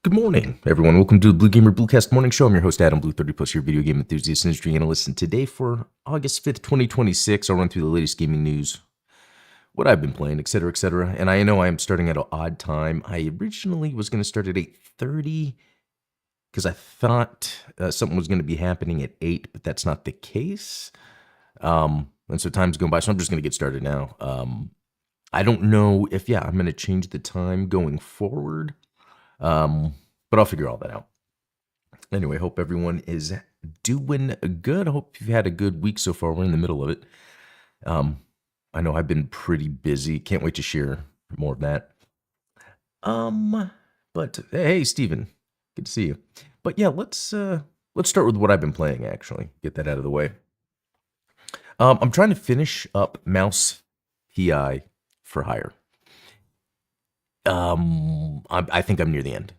Good morning, everyone. Welcome to the Blue Gamer Bluecast Morning Show. I'm your host, Adam Blue, 30 plus your video game enthusiast, industry analyst. And today, for August 5th, 2026, I'll run through the latest gaming news, what I've been playing, etc., etc. And I know I am starting at an odd time. I originally was going to start at 8:30 because I thought something was going to be happening at 8, but that's not the case. And so time's going by, so I'm just going to get started now. I don't know if, I'm going to change the time going forward. But I'll figure all that out. Anyway, hope everyone is doing good. I hope you've had a good week so far. We're in the middle of it. I know I've been pretty busy. Can't wait to share more of that. But hey, Steven, good to see you. But yeah, let's start with what I've been playing, actually. Get that out of the way. I'm trying to finish up Mouse PI for Hire. I think I'm near the end.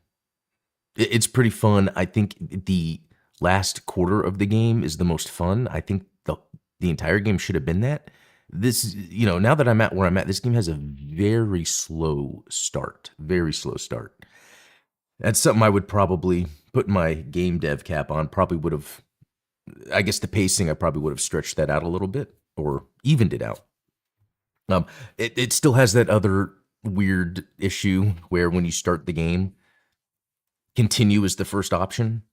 It's pretty fun. I think the last quarter of the game is the most fun. I think the entire game should have been that. This, now that I'm at where I'm at, this game has a very slow start. Very slow start. That's something I would probably put my game dev cap on. Probably would have, I guess the pacing, I probably would have stretched that out a little bit or evened it out. It still has that other weird issue where when you start the game, continue is the first option.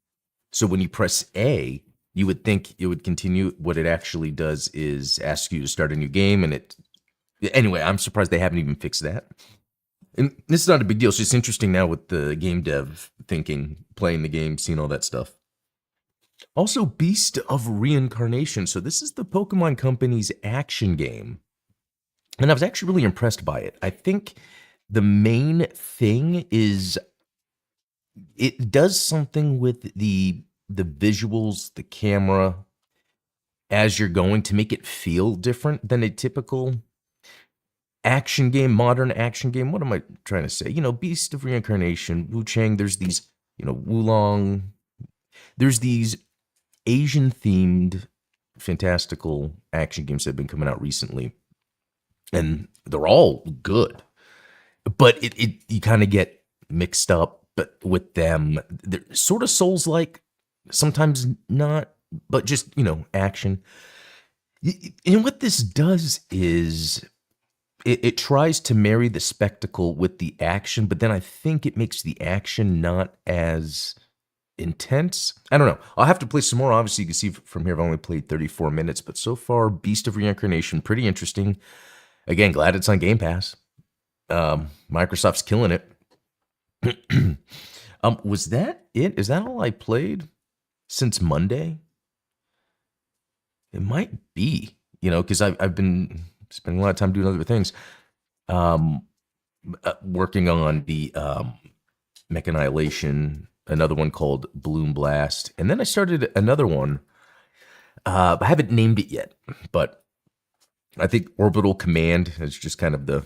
So when you press A, you would think it would continue. What it actually does is ask you to start a new game. And anyway, I'm surprised they haven't even fixed that. And this is not a big deal. It's just interesting now with the game dev thinking, playing the game, seeing all that stuff. Also, Beast of Reincarnation. So this is the Pokemon Company's action game. And I was actually really impressed by it. I think the main thing is it does something with the visuals, the camera, as you're going to make it feel different than a typical action game, modern action game. What am I trying to say? Beast of Reincarnation, Wu Chang, there's these, Wulong, there's these Asian-themed fantastical action games that have been coming out recently. And they're all good, but you kind of get mixed up. But with them, they're sort of Souls-like, sometimes not, but just action. And what this does is it tries to marry the spectacle with the action, but then I think it makes the action not as intense. I don't know. I'll have to play some more. Obviously, you can see from here I've only played 34 minutes, but so far, Beast of Reincarnation, pretty interesting. Again, glad it's on Game Pass. Microsoft's killing it. Was that it? Is that all I played since Monday? It might be, because I've been spending a lot of time doing other things. Working on the Mech Annihilation, another one called Bloom Blast, and then I started another one. I haven't named it yet, but I think Orbital Command is just kind of the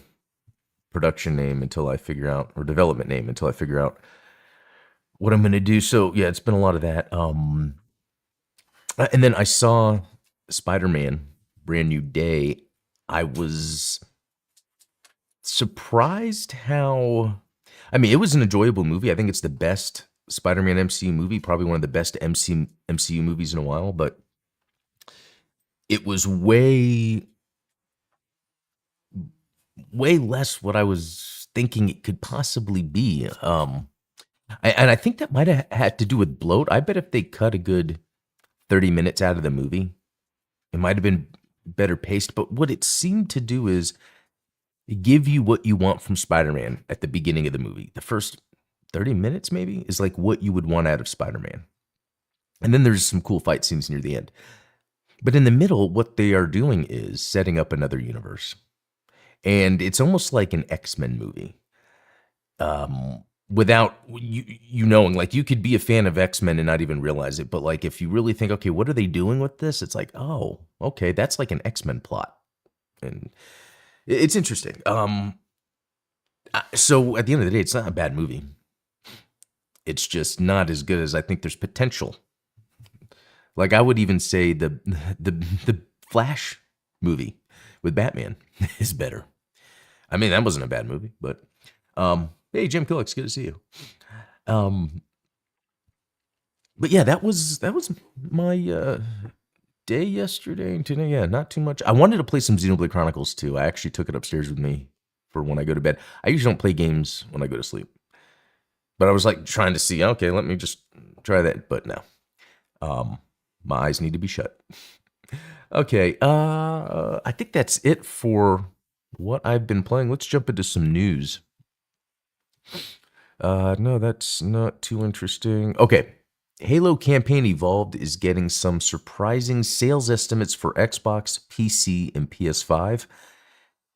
production name until I figure out, or development name until I figure out what I'm going to do. So yeah, it's been a lot of that. And then I saw Spider-Man Brand New Day. I was surprised how, it was an enjoyable movie. I think it's the best Spider-Man MCU movie, probably one of the best MCU movies in a while, but it was way less what I was thinking it could possibly be. And I think that might have had to do with bloat. I bet if they cut a good 30 minutes out of the movie, it might have been better paced. But what it seemed to do is give you what you want from Spider-Man at the beginning of the movie. The first 30 minutes maybe is like what you would want out of Spider-Man. And then there's some cool fight scenes near the end. But in the middle, what they are doing is setting up another universe. And it's almost like an X-Men movie. Without you knowing, like, you could be a fan of X-Men and not even realize it. But like, if you really think, okay, what are they doing with this? It's like, oh, okay, that's like an X-Men plot. And it's interesting. So at the end of the day, it's not a bad movie. It's just not as good as I think there's potential. Like, I would even say the Flash movie with Batman is better. I mean, that wasn't a bad movie, but hey, Jim Killick, good to see you. Um, but yeah, that was my day yesterday and today. Yeah, not too much. I wanted to play some Xenoblade Chronicles 2. I actually took it upstairs with me for when I go to bed. I usually don't play games when I go to sleep, but I was like trying to see. Okay, let me just try that. But no, um, my eyes need to be shut. Okay, I think that's it for what I've been playing. Let's jump into some news. No, that's not too interesting. Okay. Halo Campaign Evolved is getting some surprising sales estimates for Xbox, PC, and PS5.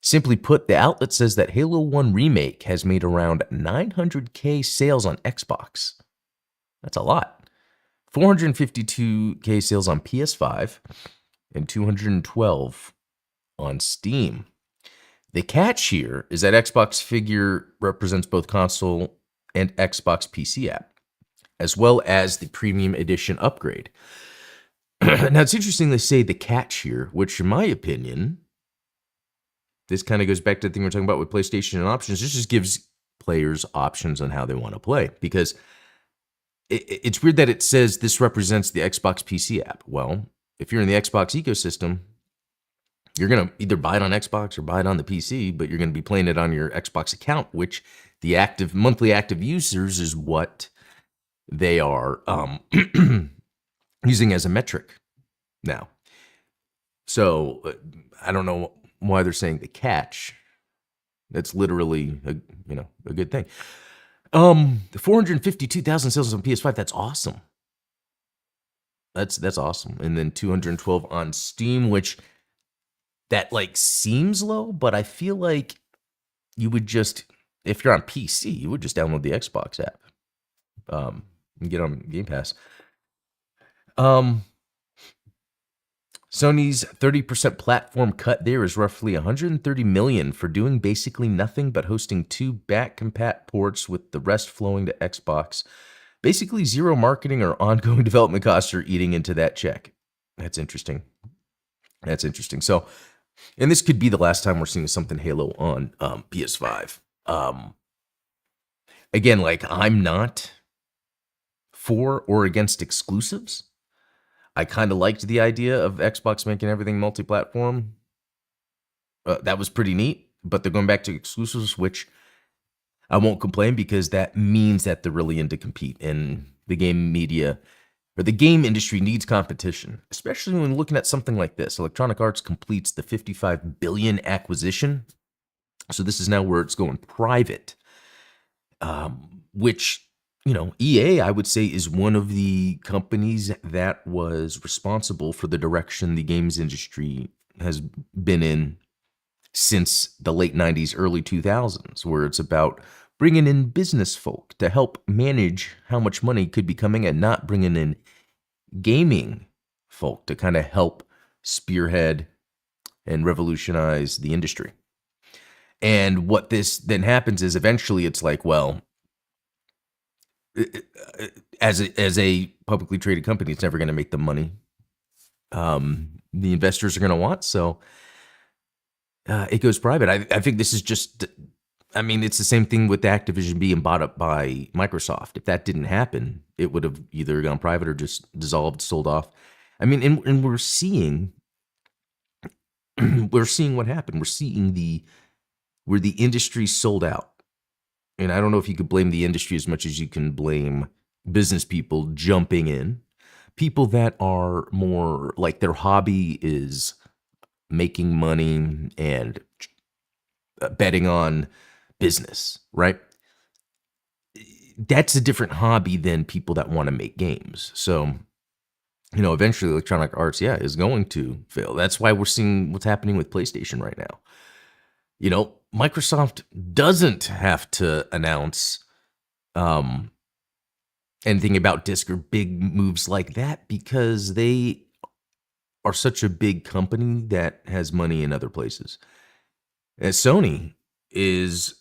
Simply put, the outlet says that Halo 1 Remake has made around 900K sales on Xbox. That's a lot. 452K sales on PS5 and 212 on Steam. The catch here is that Xbox figure represents both console and Xbox PC app, as well as the premium edition upgrade. Now, it's interesting they say the catch here, which in my opinion, this kind of goes back to the thing we're talking about with PlayStation and options. This just gives players options on how they want to play, because it's weird that it says this represents the Xbox PC app. Well, if you're in the Xbox ecosystem, you're going to either buy it on Xbox or buy it on the PC, but you're going to be playing it on your Xbox account, which the monthly active users is what they are using as a metric now. So I don't know why they're saying the catch. That's literally a good thing. The 452,000 sales on PS5. That's awesome. That's awesome. And then 212 on Steam, which that like seems low, but I feel like you would just, if you're on PC, you would just download the Xbox app. And get on Game Pass. Sony's 30% platform cut there is roughly 130 million for doing basically nothing but hosting 2 back compat ports with the rest flowing to Xbox. Basically zero marketing or ongoing development costs are eating into that check. That's interesting. So, and this could be the last time we're seeing something Halo on PS5. Again, like I'm not for or against exclusives. I kind of liked the idea of Xbox making everything multi-platform. That was pretty neat, but they're going back to exclusives, which I won't complain because that means that they're really into compete, and the game media or the game industry needs competition, especially when looking at something like this. Electronic Arts completes the 55 billion acquisition. So this is now where it's going private, which, EA, I would say, is one of the companies that was responsible for the direction the games industry has been in since the late 90s, early 2000s, where it's about bringing in business folk to help manage how much money could be coming and not bringing in gaming folk to kind of help spearhead and revolutionize the industry. And what this then happens is eventually it's like, well, as a publicly traded company, it's never going to make the money the investors are going to want. So it goes private. I think this is just, it's the same thing with Activision being bought up by Microsoft. If that didn't happen, it would have either gone private or just dissolved, sold off. And we're seeing what happened. We're seeing where the industry sold out. And I don't know if you could blame the industry as much as you can blame business people jumping in. People that are more like their hobby is making money and betting on business, right? That's a different hobby than people that want to make games. So, eventually Electronic Arts, is going to fail. That's why we're seeing what's happening with PlayStation right now. Microsoft doesn't have to announce anything about disc or big moves like that because they are such a big company that has money in other places. And Sony is,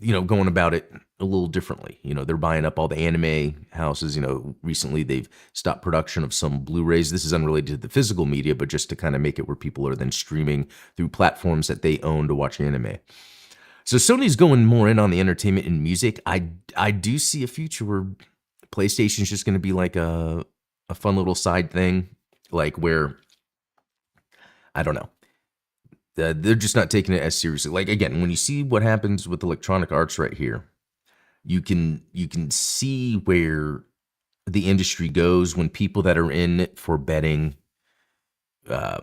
going about it a little differently. They're buying up all the anime houses. Recently they've stopped production of some Blu-rays. This is unrelated to the physical media, but just to kind of make it where people are then streaming through platforms that they own to watch anime. So Sony's going more in on the entertainment and music. I do see a future where PlayStation's just going to be like a fun little side thing, like where I don't know. They're just not taking it as seriously. Like again, when you see what happens with Electronic Arts right here, you can see where the industry goes when people that are in it for betting,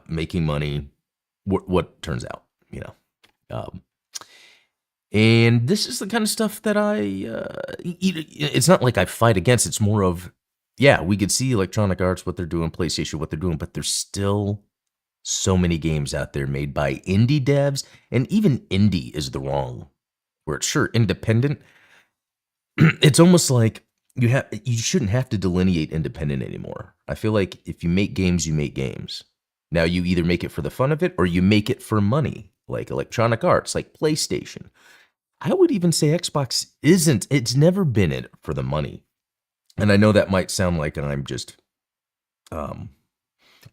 making money, what turns out, you know. Um, and this is the kind of stuff that it's not like I fight against. It's more of, yeah, we could see Electronic Arts, what they're doing, PlayStation, what they're doing, but there's still so many games out there made by indie devs, and even indie is the wrong word. Sure, independent. It's almost like you shouldn't have to delineate independent anymore. I feel like if you make games, you make games. Now you either make it for the fun of it or you make it for money, like Electronic Arts, like PlayStation. I would even say Xbox isn't. It's never been it for the money. And I know that might sound like I'm just um,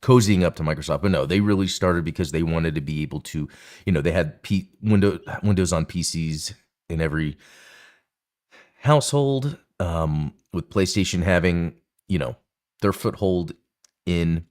cozying up to Microsoft, but no, they really started because they wanted to be able to, they had Windows on PCs in every household, with PlayStation having, their foothold in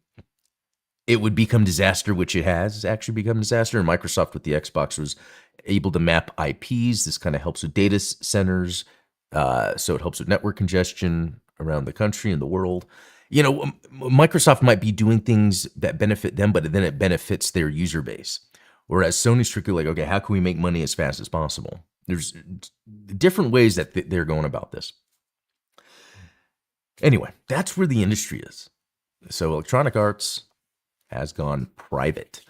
it would become disaster, which it has actually become disaster. And Microsoft with the Xbox was able to map IPs. This kind of helps with data centers. So it helps with network congestion around the country and the world. Microsoft might be doing things that benefit them, but then it benefits their user base. Whereas Sony's strictly like, okay, how can we make money as fast as possible? There's different ways that they're going about this. Anyway, that's where the industry is. So Electronic Arts has gone private.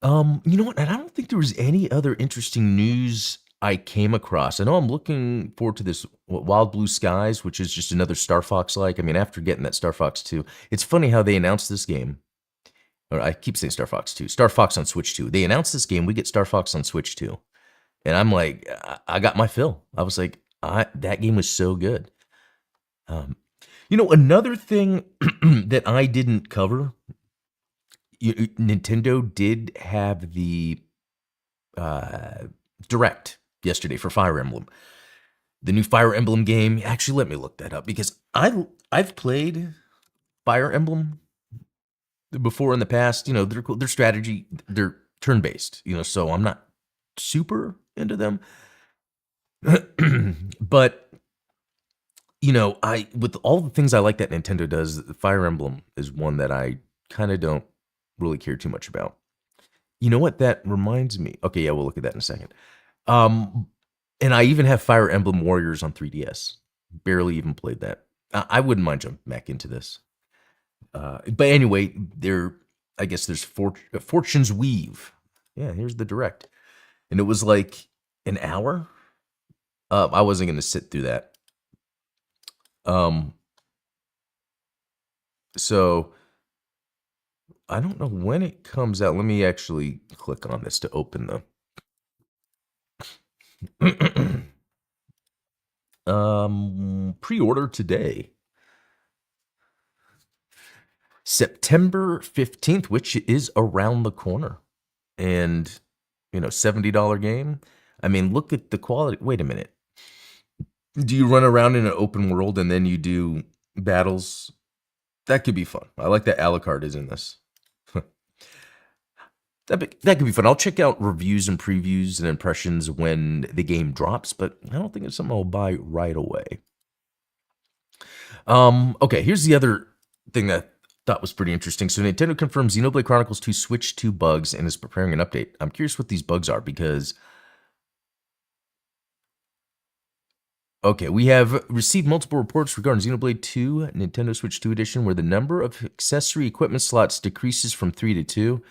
You know what? And I don't think there was any other interesting news I came across. I know I'm looking forward to this Wild Blue Skies, which is just another Star Fox like. I mean, after getting that Star Fox 2, it's funny how they announced this game. Or I keep saying Star Fox 2, Star Fox on Switch 2. They announced this game, we get Star Fox on Switch 2. And I'm like, I got my fill. I was like, that game was so good. Another thing that I didn't cover, Nintendo did have the Direct yesterday for Fire Emblem. The new Fire Emblem game. Actually, let me look that up because I've played Fire Emblem before in the past. Their strategy, they're turn-based, so I'm not super into them. But with all the things I like that Nintendo does, Fire Emblem is one that I kind of don't really care too much about. You know what that reminds me? Okay, yeah, we'll look at that in a second. And I even have Fire Emblem Warriors on 3DS. Barely even played that. I wouldn't mind jumping back into this. But anyway, I guess there's Fortune's Weave. Yeah, here's the Direct. And it was like an hour. I wasn't going to sit through that. So I don't know when it comes out. Let me actually click on this to open the pre-order today. September 15th, which is around the corner. And, $70 game. I mean, look at the quality. Wait a minute. Do you run around in an open world and then you do battles? That could be fun. I like that Alucard is in this. That could be fun. I'll check out reviews and previews and impressions when the game drops, but I don't think it's something I'll buy right away. Okay, here's the other thing that I thought was pretty interesting. So Nintendo confirms Xenoblade Chronicles 2 Switch 2 bugs and is preparing an update. I'm curious what these bugs are because we have received multiple reports regarding Xenoblade 2 Nintendo Switch 2 Edition where the number of accessory equipment slots decreases from 3 to 2.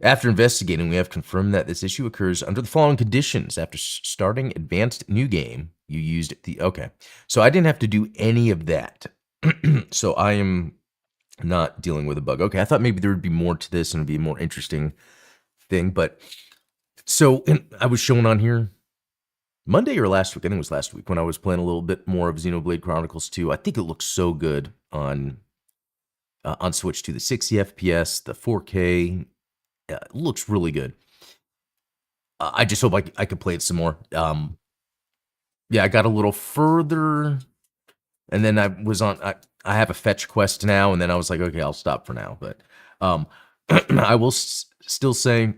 After investigating, we have confirmed that this issue occurs under the following conditions. After starting advanced new game, you used the... Okay, so I didn't have to do any of that. So I am not dealing with a bug. Okay, I thought maybe there would be more to this and it'd be a more interesting thing. But so I was showing on here Monday or last week. I think it was last week when I was playing a little bit more of Xenoblade Chronicles 2. I think it looks so good on Switch 2. The 60 FPS, the 4K... looks really good. I just hope I could play it some more. Yeah, I got a little further, and then I was on. I have a fetch quest now, and then I was like, okay, I'll stop for now. But I will still say,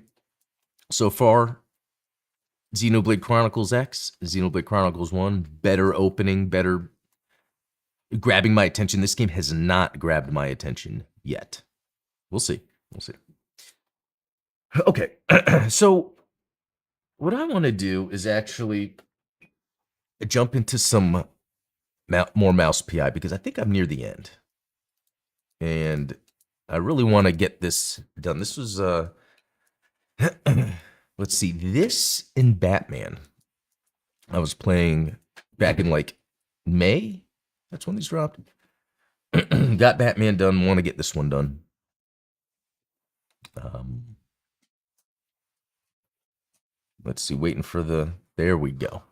so far, Xenoblade Chronicles X, Xenoblade Chronicles 1, better opening, better grabbing my attention. This game has not grabbed my attention yet. We'll see. We'll see. Okay, so what I want to do is actually jump into some more Mouse PI because I think I'm near the end. And I really want to get this done. This was, let's see, this and Batman. I was playing back in like May. That's when these dropped. Got Batman done. Want to get this one done. Let's see. Waiting for the. There we go.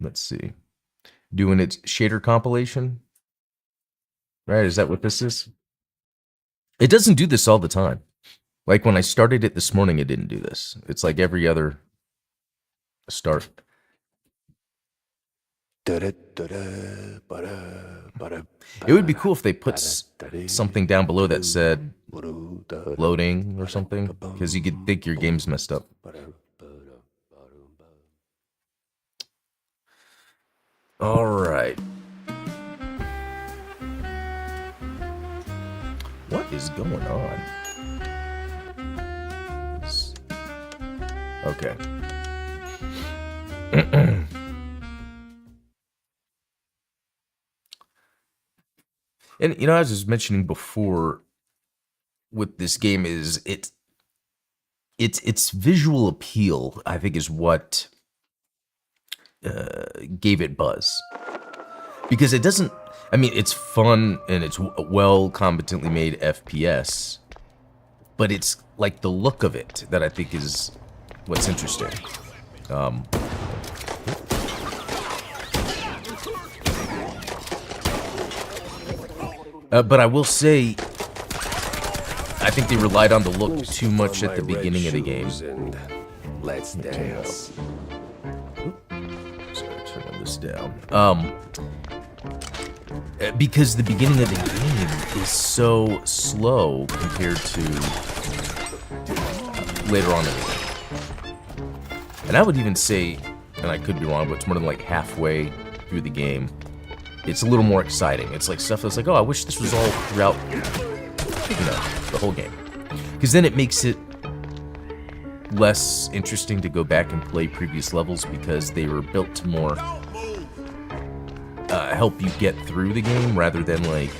Let's see. Doing its shader compilation. Right? Is that what this is? It doesn't do this all the time. Like when I started it this morning, it didn't do this. It's like every other start. It would be cool if they put something down below that said loading or something, because you could think your game's messed up. All right. What is going on? Okay. And you know, as I was mentioning before, with this game is its visual appeal, I think, is what gave it buzz. Because it doesn't, I mean, it's fun and it's well competently made FPS, but it's like the look of it that I think is what's interesting. But I will say, I think they relied on the look too much at the beginning of the game. Let's dance. Sorry, turn this down. Because the beginning of the game is so slow compared to later on in the game. And I would even say, and I could be wrong, but it's more than like halfway through the game, it's a little more exciting. It's like stuff that's like, oh, I wish this was all throughout, the whole game. Because then it makes it less interesting to go back and play previous levels because they were built to more help you get through the game rather than like,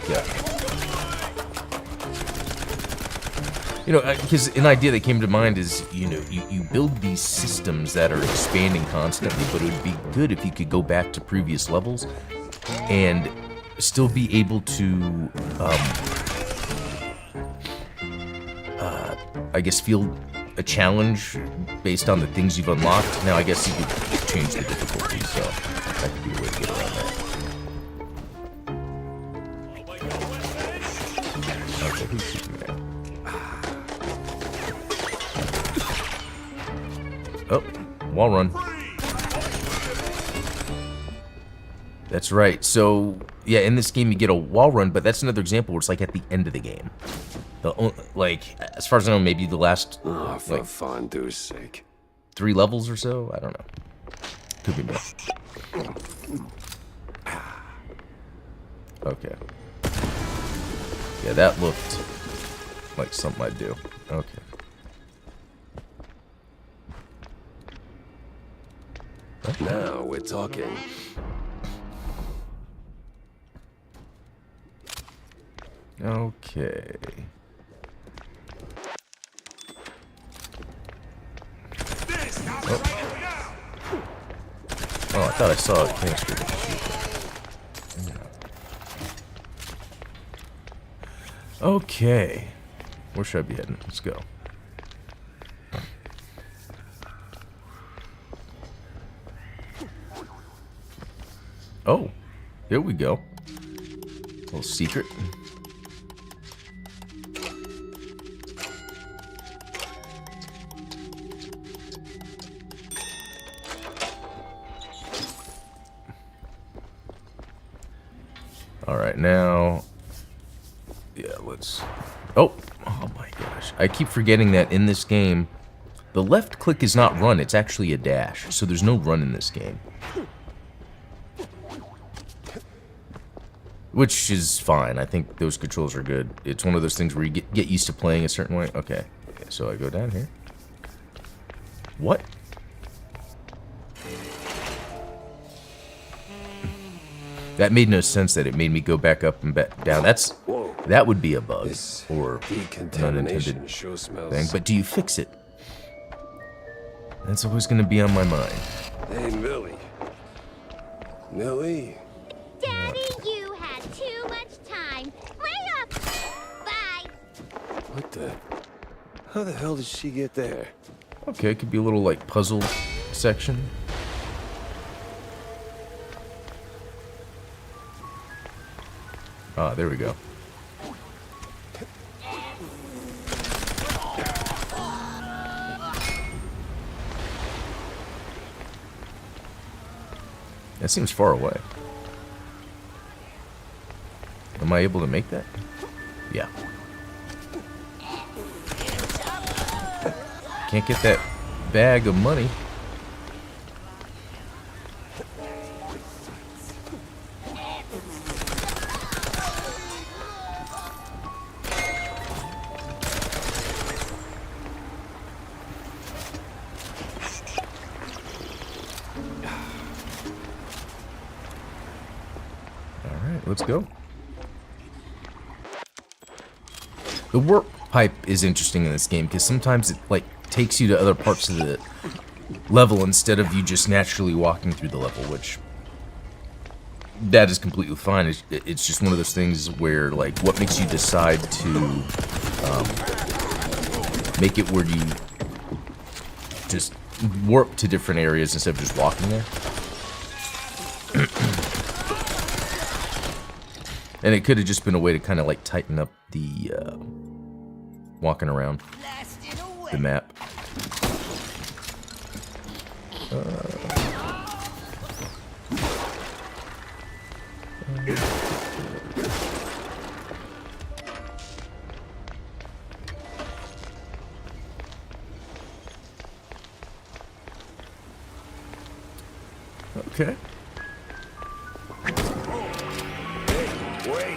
because an idea that came to mind is, you build these systems that are expanding constantly, but it would be good if you could go back to previous levels and still be able to, I guess, feel a challenge based on the things you've unlocked. Now, I guess you could change the difficulty, so that could be a way to get around that. Okay, who's shooting that? Oh, wall run. That's right. So, yeah, in this game you get a wall run, but that's another example where it's like at the end of the game. As far as I know, maybe the last for fondue's sake, 3 levels or so. I don't know. Could be more. Okay. Yeah, that looked like something I'd do. Okay. Now we're talking. Okay. Oh, I thought I saw a canister. Okay. Where should I be heading? Let's go. Oh, here we go. A little secret. All right, now, yeah, let's. Oh my gosh! I keep forgetting that in this game, the left click is not run; it's actually a dash. So there's no run in this game, which is fine. I think those controls are good. It's one of those things where you get used to playing a certain way. Okay, so I go down here. What? That made no sense that it made me go back up and back down. That would be a bug This or an decontamination unintended sure smells. thing. But do you fix it? That's always going to be on my mind. Hey, Millie. Millie? Daddy, you had too much time. Lay off. Bye. What the? How the hell did she get there? Okay, it could be a little like puzzle section. Ah, there we go. That seems far away. Am I able to make that? Yeah. Can't get that bag of money. Let's go. The warp pipe is interesting in this game because sometimes it like takes you to other parts of the level instead of you just naturally walking through the level, which that is completely fine. It's just one of those things where like what makes you decide to make it where you just warp to different areas instead of just walking there. And it could have just been a way to kind of like tighten up the walking around the map. Okay. Wait.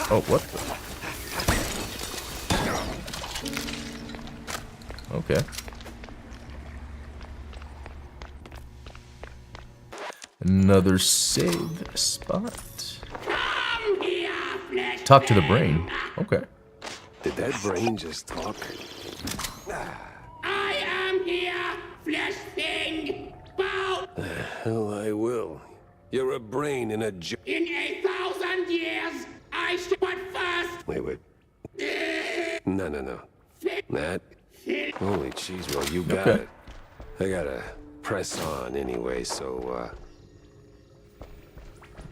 Oh, what the? Okay. Another save spot. Talk to the brain. Okay. Did that brain just talk? I am here, flesh thing. Bow. Hell, I will. You're a brain in a In 1,000 years, I shall. But first, Wait. No. Matt? Holy cheese, well, you got Okay. it. I gotta press on anyway, so,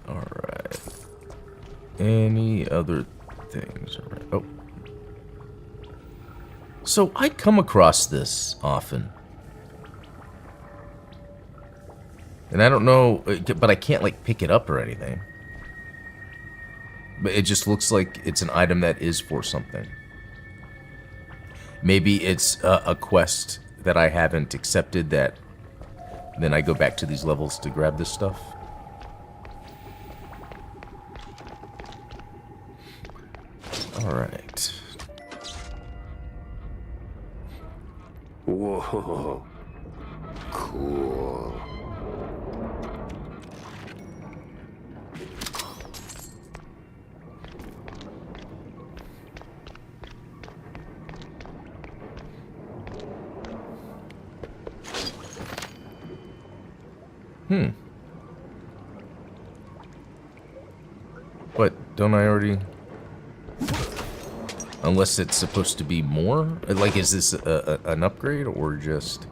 Alright. Any other things? Alright. Oh. So I come across this often. And I don't know, but I can't like pick it up or anything. But it just looks like it's an item that is for something. Maybe it's a quest that I haven't accepted that then I go back to these levels to grab this stuff. Alright. whoa. Cool. But don't I already... Unless it's supposed to be more? Like, is this an upgrade or just...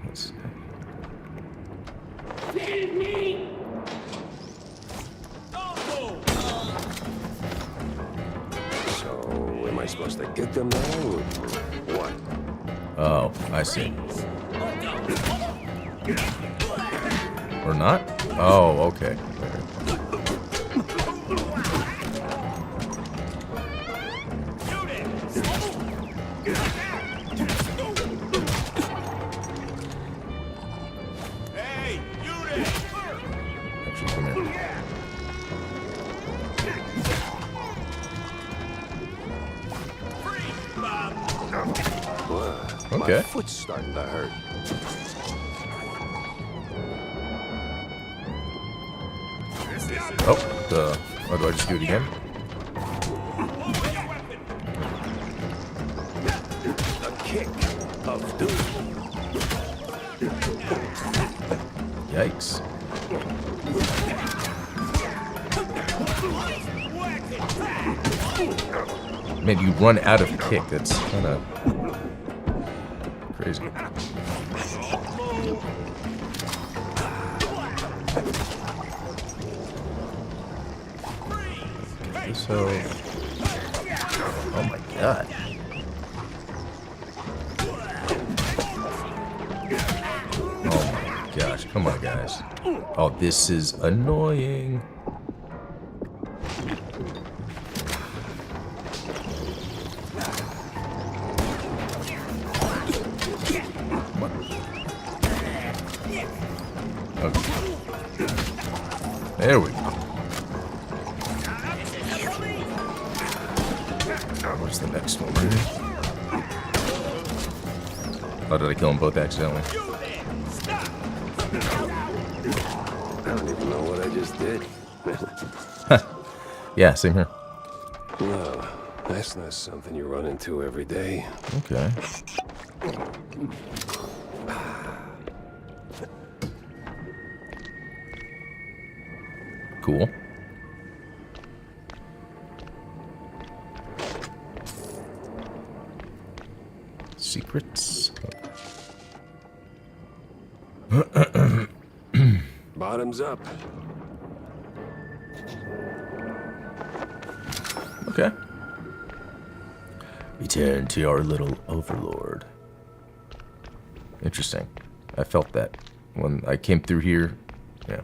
let's see. Fill me. So, am I supposed to get them now, or what? Oh, I see. Or not? Oh, okay. Actually, come here. Okay. My foot's starting to hurt. Oh, do I just do it again? A kick of doom. Yikes. Man, you run out of kick. That's kind of crazy. So, oh my god. Oh my gosh, come on guys. Oh, this is annoying. Okay. There we go. Where's the next one? Right here? Oh, did I kill them both accidentally? I don't even know what I just did. Yeah, same here. No, that's not something you run into every day. Okay. Cool. Secrets. Bottoms up. Okay. Return to our little overlord. Interesting. I felt that when I came through here. Yeah.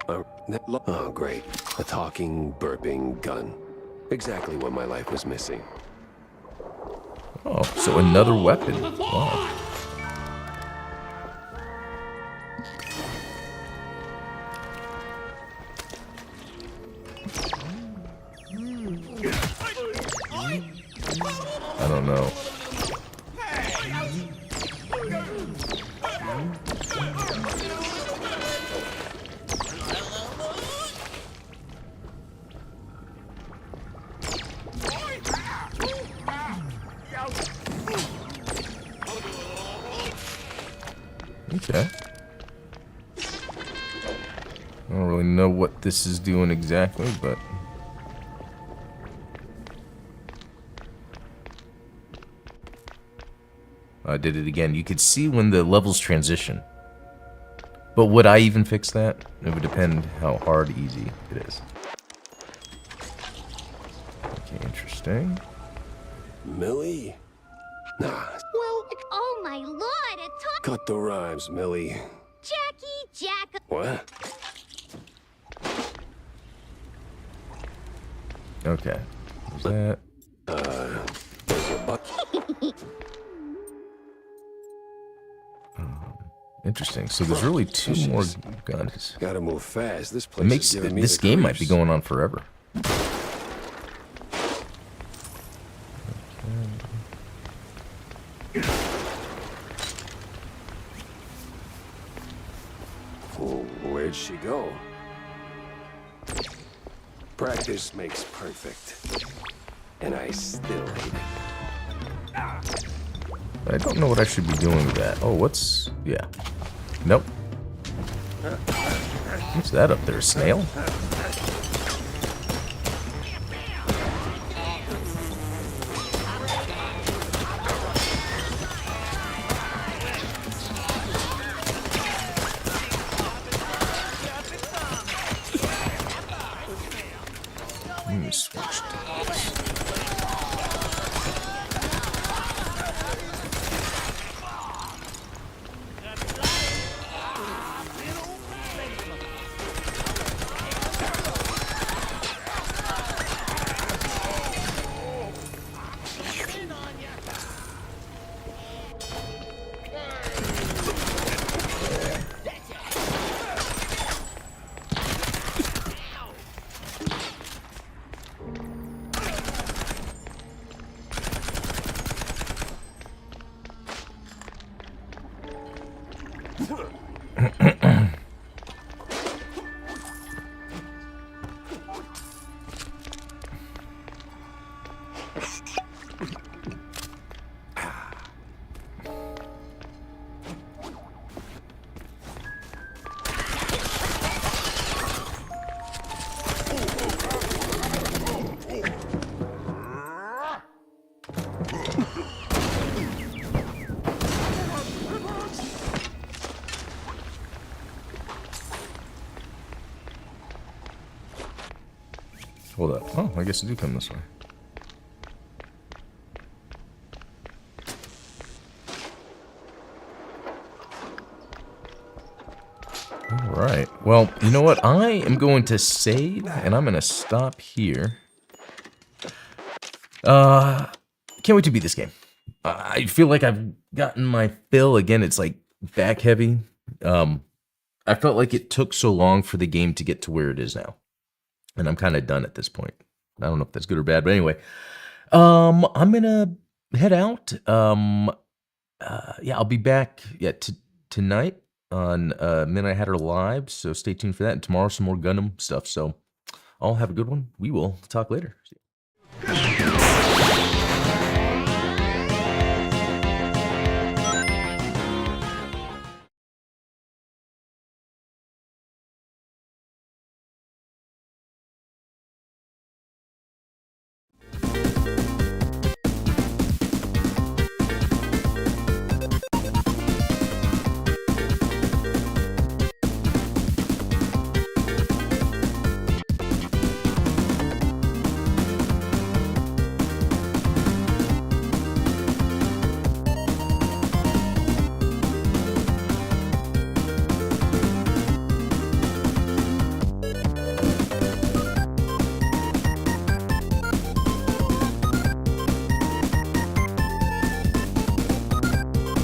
Oh, great. A talking, burping gun. Exactly what my life was missing. Oh, so another weapon. Wow. I don't know. Okay. I don't really know what this is doing exactly, but... I did it again. You could see when the levels transition. But would I even fix that? It would depend how hard, easy it is. Okay, interesting. Millie? Nah. Well, oh my lord, a talk. Cut the rhymes, Millie. Jackie Jack. What? Okay. Is that... There's a buck. Interesting. So there's really two more guns. Gotta move fast. This It place makes is giving me this the game might be creeps. going on forever. Where'd she go? Practice makes perfect. And I still hate it. I don't know what I should be doing with that. Oh, what's... Yeah. Nope. What's that up there? A snail? Let me switch to this. Hold up. Oh, I guess it do come this way. Alright. Well, you know what? I am going to save, and I'm going to stop here. Can't wait to beat this game. I feel like I've gotten my fill. Again, it's like back heavy. I felt like it took so long for the game to get to where it is now. And I'm kind of done at this point. I don't know if that's good or bad, but anyway. I'm gonna head out. Yeah, I'll be back tonight on Midnight Hatter Live, so stay tuned for that. And tomorrow some more Gundam stuff. So I'll have a good one. We will talk later. See ya.